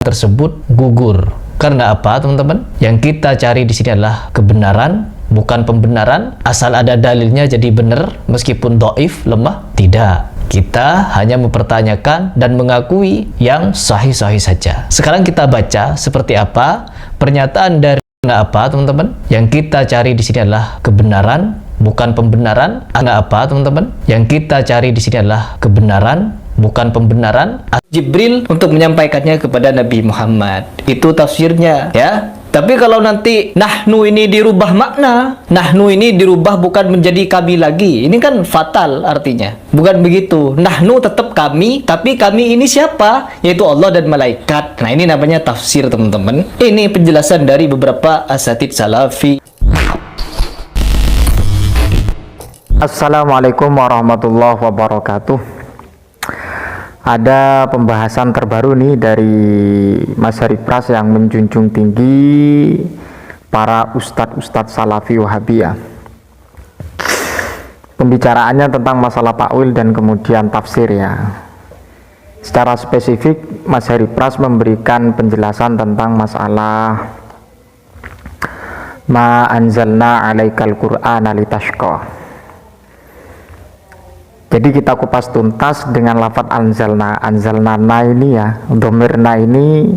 tersebut gugur. Karena apa, teman-teman? Yang kita cari di sini adalah kebenaran, bukan pembenaran. Asal ada dalilnya jadi benar, meskipun dhaif, lemah, tidak. Kita hanya mempertanyakan dan mengakui yang sahih-sahih saja. Sekarang kita baca seperti apa pernyataan dari apa, teman-teman? Yang kita cari di sini adalah kebenaran, bukan pembenaran. Apa, teman-teman? Yang kita cari di sini adalah kebenaran, bukan pembenaran. Jibril untuk menyampaikannya kepada Nabi Muhammad. Itu tafsirnya, ya. Tapi kalau nanti nahnu ini dirubah makna, nahnu ini dirubah bukan menjadi kami lagi, ini kan fatal artinya. Bukan begitu. Nahnu tetap kami, tapi kami ini siapa? Yaitu Allah dan malaikat. Nah, ini namanya tafsir, teman-teman. Ini penjelasan dari beberapa asatidz salafi. Assalamualaikum warahmatullahi wabarakatuh. Ada pembahasan terbaru nih dari Mas Heri Pras yang menjunjung tinggi para ustadz-ustadz salafi wahabiyah. Pembicaraannya tentang masalah ta'wil dan kemudian tafsir, ya. Secara spesifik Mas Heri Pras memberikan penjelasan tentang masalah ma anzalna alaikal qur'ana litashqa. Jadi kita kupas tuntas dengan lafaz anzalna. Anzalna ini, ya, domirna ini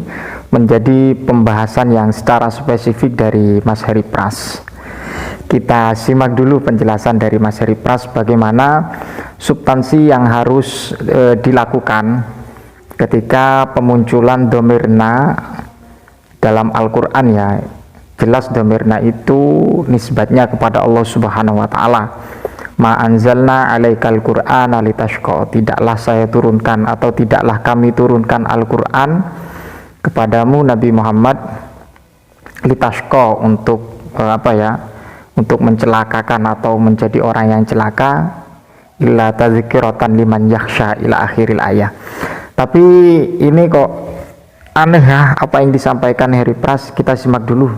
menjadi pembahasan yang secara spesifik dari Mas Heri Pras. Kita simak dulu penjelasan dari Mas Heri Pras bagaimana substansi yang harus dilakukan ketika pemunculan domirna dalam Al-Quran, ya. Jelas domirna itu nisbatnya kepada Allah Subhanahu wa Ta'ala. Ma anzalna alaikal qur'ana litashqa, tidaklah saya turunkan atau tidaklah kami turunkan Al-Qur'an kepadamu Nabi Muhammad litashqa, untuk untuk mencelakakan atau menjadi orang yang celaka, illa tazkiratan liman yakhsha, ila akhiril ayah. Tapi ini kok aneh, ya, apa yang disampaikan Heri Pras. Kita simak dulu.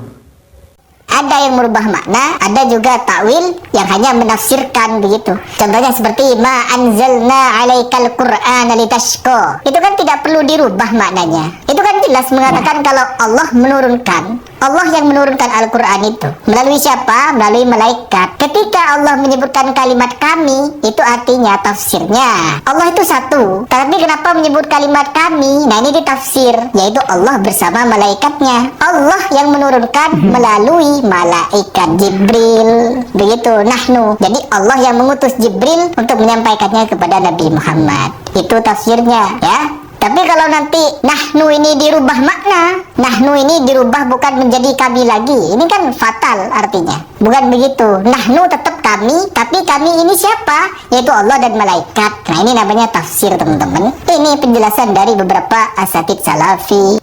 Ada yang merubah makna, ada juga takwil yang hanya menafsirkan begitu. Contohnya seperti ma anzalna alaikal qur'ana litashqa. Itu kan tidak perlu dirubah maknanya. Itu kan jelas mengatakan kalau Allah menurunkan. Allah yang menurunkan Al-Quran itu melalui siapa? Melalui malaikat. Ketika Allah menyebutkan kalimat kami, itu artinya tafsirnya Allah itu satu. Tapi kenapa menyebut kalimat kami? Nah, ini ditafsir, yaitu Allah bersama malaikatnya. Allah yang menurunkan melalui malaikat Jibril. Begitu, nahnu. Jadi Allah yang mengutus Jibril untuk menyampaikannya kepada Nabi Muhammad. Itu tafsirnya, ya. Tapi kalau nanti nahnu ini dirubah makna, nahnu ini dirubah bukan menjadi kami lagi, ini kan fatal artinya. Bukan begitu. Nahnu tetap kami, tapi kami ini siapa? Yaitu Allah dan malaikat. Nah, ini namanya tafsir, teman-teman. Ini penjelasan dari beberapa asatidz salafi.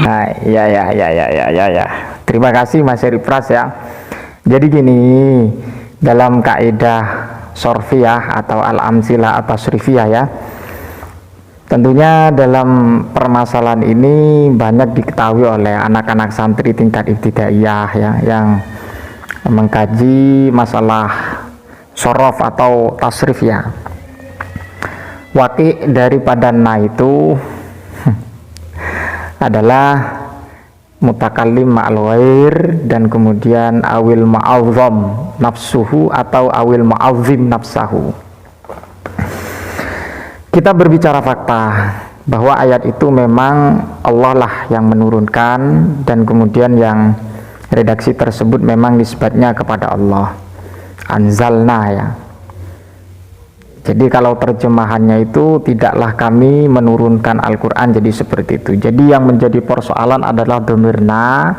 Nah, ya. Terima kasih Mas Heri Pras, ya. Jadi gini, dalam kaidah sorfiyah atau al-amsilah atau tasrifiyah, ya. Tentunya dalam permasalahan ini banyak diketahui oleh anak-anak santri tingkat ibtidaiyah, ya, yang mengkaji masalah sorof atau tasrif, ya. Waki daripada na itu adalah mutakallim ma'al ghair dan kemudian awil ma'azzam nafsuhu atau awil ma'azzim nafsahu. Kita berbicara fakta bahwa ayat itu memang Allah lah yang menurunkan dan kemudian yang redaksi tersebut memang nisbatnya kepada Allah. Anzalna, ya. Jadi kalau terjemahannya itu tidaklah kami menurunkan Al-Quran, jadi seperti itu. Jadi yang menjadi persoalan adalah domirna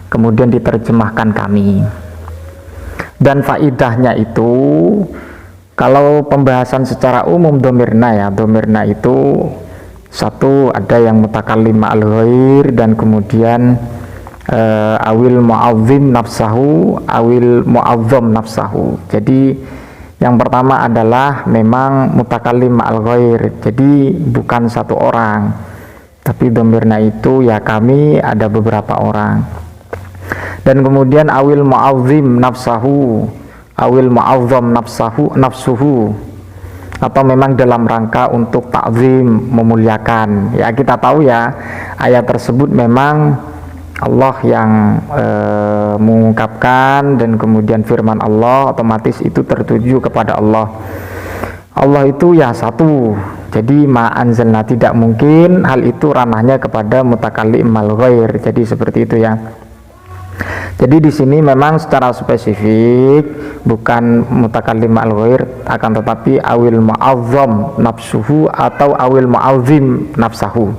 kemudian diterjemahkan kami. Dan faidahnya itu, kalau pembahasan secara umum domirna, ya, domirna itu satu, ada yang mutakallim ma'al ghair dan kemudian awil mu'azzim nafsahu, awil mu'azzam nafsahu. Jadi yang pertama adalah memang mutakallim ma'al ghair, jadi bukan satu orang, tapi domirna itu ya kami, ada beberapa orang. Dan kemudian awil mu'azzim nafsahu, awil mu'azzam nafsuhu, atau memang dalam rangka untuk ta'zim, memuliakan. Ya kita tahu ya, ayat tersebut memang Allah yang mengungkapkan, dan kemudian firman Allah otomatis itu tertuju kepada Allah. Allah itu ya satu, jadi ma anzalna, tidak mungkin hal itu ranahnya kepada mutakallim al ghair. Jadi seperti itu ya. Jadi di sini memang secara spesifik bukan mutakallim al ghair, akan tetapi awil mu'azzam nafsuhu atau awil mu'azzim nafsahu,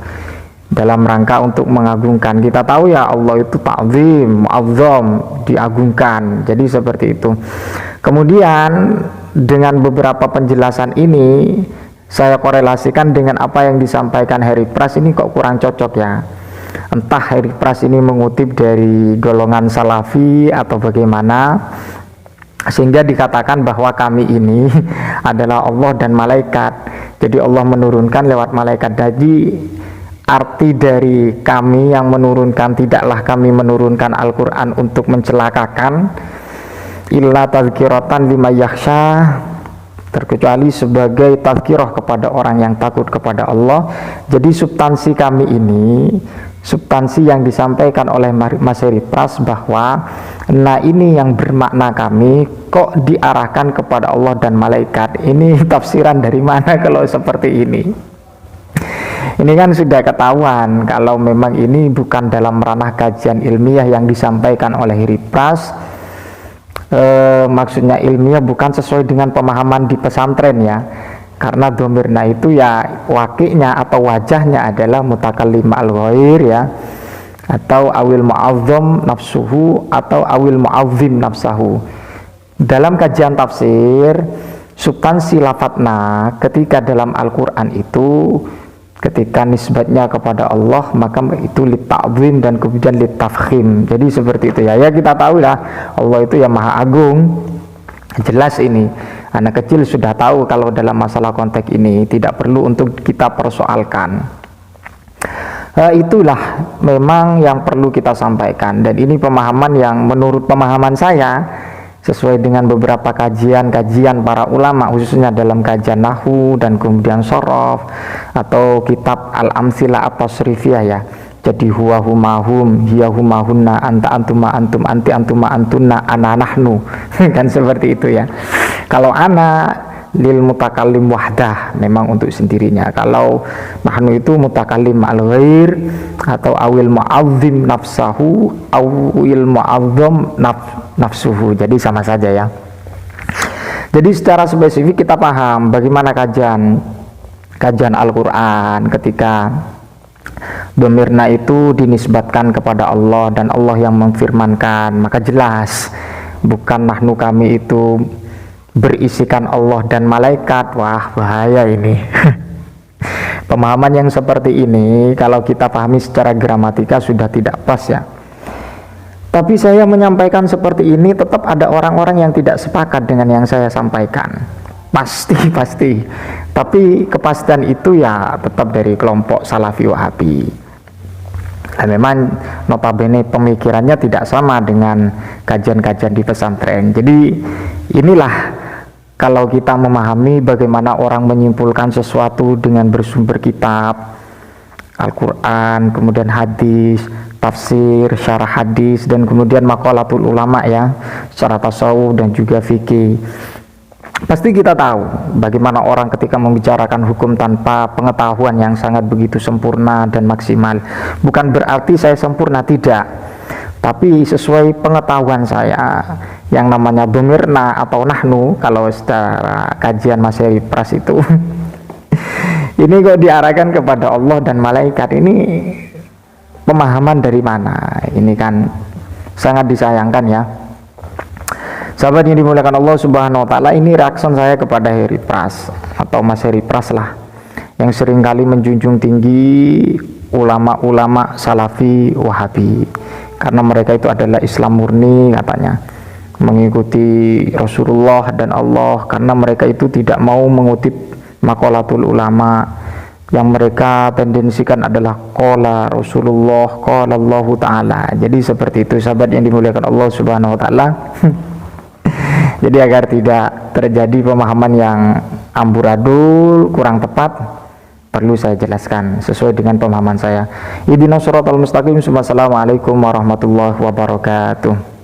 dalam rangka untuk mengagungkan. Kita tahu ya Allah itu ta'zim, mu'azzam, diagungkan. Jadi seperti itu. Kemudian dengan beberapa penjelasan ini saya korelasikan dengan apa yang disampaikan Harry Pras, ini kok kurang cocok ya. Entah Harry Pras ini mengutip dari golongan Salafi atau bagaimana, sehingga dikatakan bahwa kami ini adalah Allah dan malaikat. Jadi Allah menurunkan lewat malaikat. Jadi arti dari kami yang menurunkan, tidaklah kami menurunkan Al-Quran untuk mencelakakan, illa tazkiratan lima yakhsha, terkecuali sebagai tazkirah kepada orang yang takut kepada Allah. Jadi substansi kami ini, substansi yang disampaikan oleh Mas Heri Pras bahwa nah ini yang bermakna kami kok diarahkan kepada Allah dan malaikat. Ini tafsiran dari mana kalau seperti ini? Ini kan sudah ketahuan kalau memang ini bukan dalam ranah kajian ilmiah yang disampaikan oleh Heri Pras. Maksudnya ilmiah bukan sesuai dengan pemahaman di pesantren ya, karena domirna itu ya wakilnya atau wajahnya adalah mutakallim al ghair ya, atau awil mu'azzam nafsuhu atau awil mu'azzim nafsahu. Dalam kajian tafsir, substansi lafadzna ketika dalam Al-Quran itu ketika nisbatnya kepada Allah maka itu litta'zim dan kemudian littafkhim. Jadi seperti itu ya. Ya kita tahu lah Allah itu yang maha agung. Jelas ini. Anak kecil sudah tahu kalau dalam masalah konteks ini tidak perlu untuk kita persoalkan. Itulah memang yang perlu kita sampaikan, dan ini pemahaman yang menurut pemahaman saya sesuai dengan beberapa kajian-kajian para ulama, khususnya dalam kajian nahwu dan kemudian sorof atau kitab al-amsilah at-tasrifiyah ya. Jadi huwa humahum, hiya humahunna, anta antuma antum, anti antuma antunna, ana nahnu. Kan seperti itu ya. Kalau ana lil mutakallim wahdah, memang untuk sendirinya. Kalau nahnu itu mutakallim al ghair atau awil mu'azzim nafsahu awil mu'azzam nafsuhu. Jadi sama saja ya. Jadi secara spesifik kita paham bagaimana kajian Al-Quran ketika domirna itu dinisbatkan kepada Allah dan Allah yang memfirmankan, maka jelas bukan nahnu kami itu berisikan Allah dan malaikat. Wah bahaya ini. Pemahaman yang seperti ini kalau kita pahami secara gramatika sudah tidak pas ya. Tapi saya menyampaikan seperti ini tetap ada orang-orang yang tidak sepakat dengan yang saya sampaikan. Pasti. Tapi kepastian itu ya tetap dari kelompok Salafi Wahabi. Dan memang notabene pemikirannya tidak sama dengan kajian-kajian di pesantren. Jadi inilah kalau kita memahami bagaimana orang menyimpulkan sesuatu dengan bersumber kitab Al-Quran, kemudian hadis, tafsir, syarah hadis, dan kemudian maqalatul ulama ya, secara tasawuf dan juga fikih. Pasti kita tahu bagaimana orang ketika membicarakan hukum tanpa pengetahuan yang sangat begitu sempurna dan maksimal. Bukan berarti saya sempurna, tidak, tapi sesuai pengetahuan saya yang namanya domirna atau nahnu kalau secara kajian Mas Heri Pras itu ini kok diarahkan kepada Allah dan malaikat. Ini pemahaman dari mana? Ini kan sangat disayangkan ya. Sahabat yang dimuliakan Allah Subhanahu wa taala, ini reaction saya kepada Heri Pras atau Mas Heri Pras lah, yang seringkali menjunjung tinggi ulama-ulama Salafi Wahabi, karena mereka itu adalah Islam murni katanya, mengikuti Rasulullah dan Allah, karena mereka itu tidak mau mengutip maqalatul ulama. Yang mereka tendensikan adalah qala Rasulullah, qala Allah taala. Jadi seperti itu sahabat yang dimuliakan Allah Subhanahu wa taala. Jadi agar tidak terjadi pemahaman yang amburadul, kurang tepat, perlu saya jelaskan sesuai dengan pemahaman saya. Ihdinas siratal mustaqim. Wassalamualaikum warahmatullahi wabarakatuh.